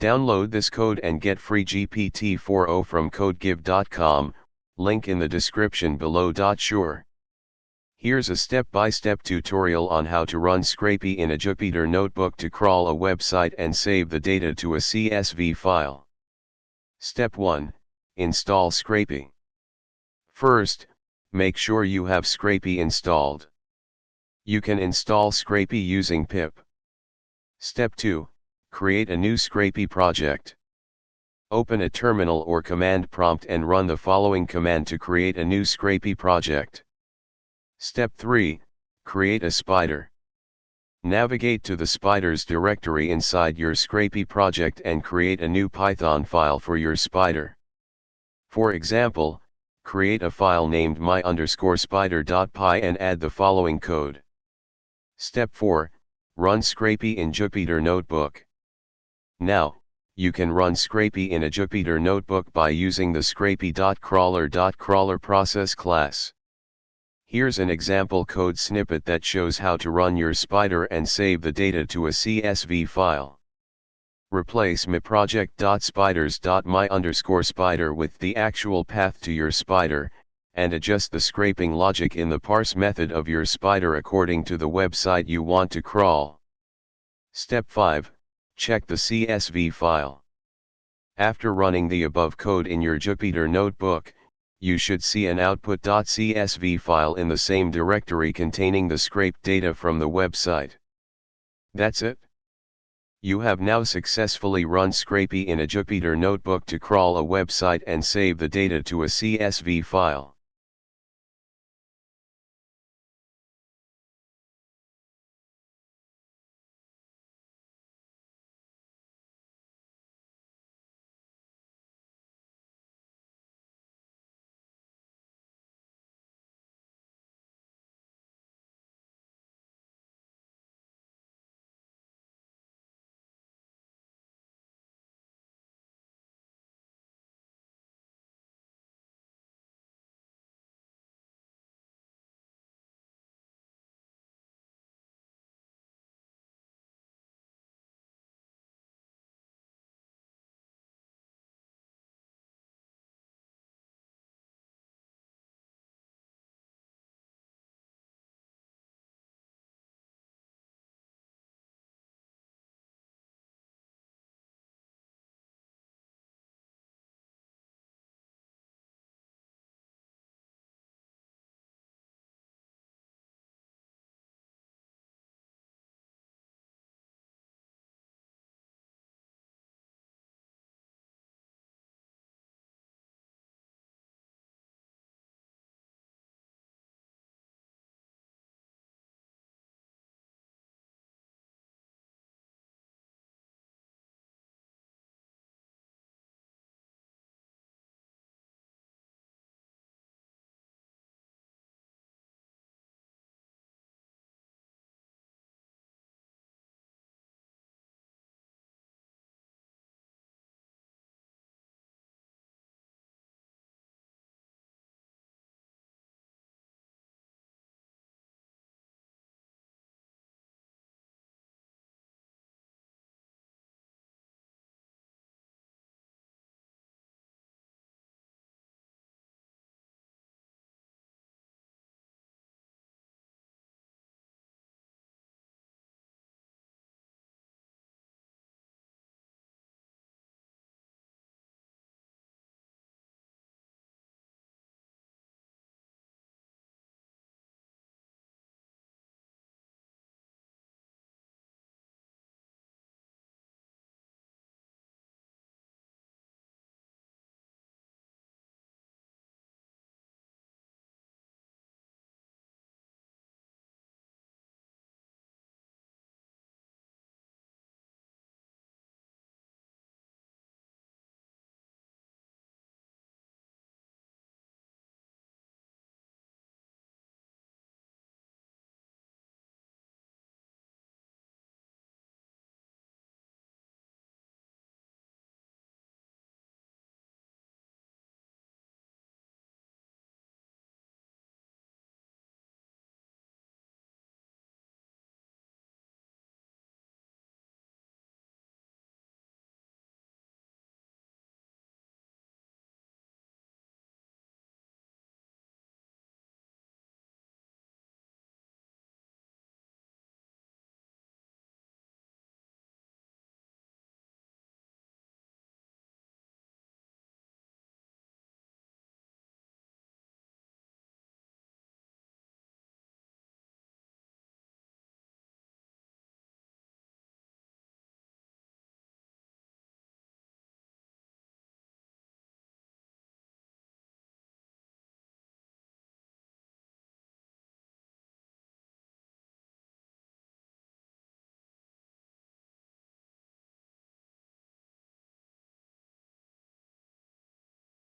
Download this code and get free GPT-4o from codegib.com, link in the description below. Sure. Here's a step-by-step tutorial on how to run Scrapy in a Jupyter notebook to crawl a website and save the data to a CSV file. Step 1. Install Scrapy. First, make sure you have Scrapy installed. You can install Scrapy using pip. Step 2. Create a new Scrapy project. Open a terminal or command prompt and run the following command to create a new Scrapy project. Step 3. Create a spider. Navigate to the spiders directory inside your Scrapy project and create a new Python file for your spider. For example, create a file named my_spider.py and add the following code. Step 4. Run Scrapy in Jupyter Notebook. Now, you can run Scrapy in a Jupyter Notebook by using the scrapy.crawler.crawlerprocess class. Here's an example code snippet that shows how to run your spider and save the data to a CSV file. Replace myproject.spiders.my_spider with the actual path to your spider, and adjust the scraping logic in the parse method of your spider according to the website you want to crawl. Step 5. Check the CSV file. After running the above code in your Jupyter notebook, you should see an output.csv file in the same directory containing the scraped data from the website. That's it. You have now successfully run Scrapy in a Jupyter notebook to crawl a website and save the data to a CSV file.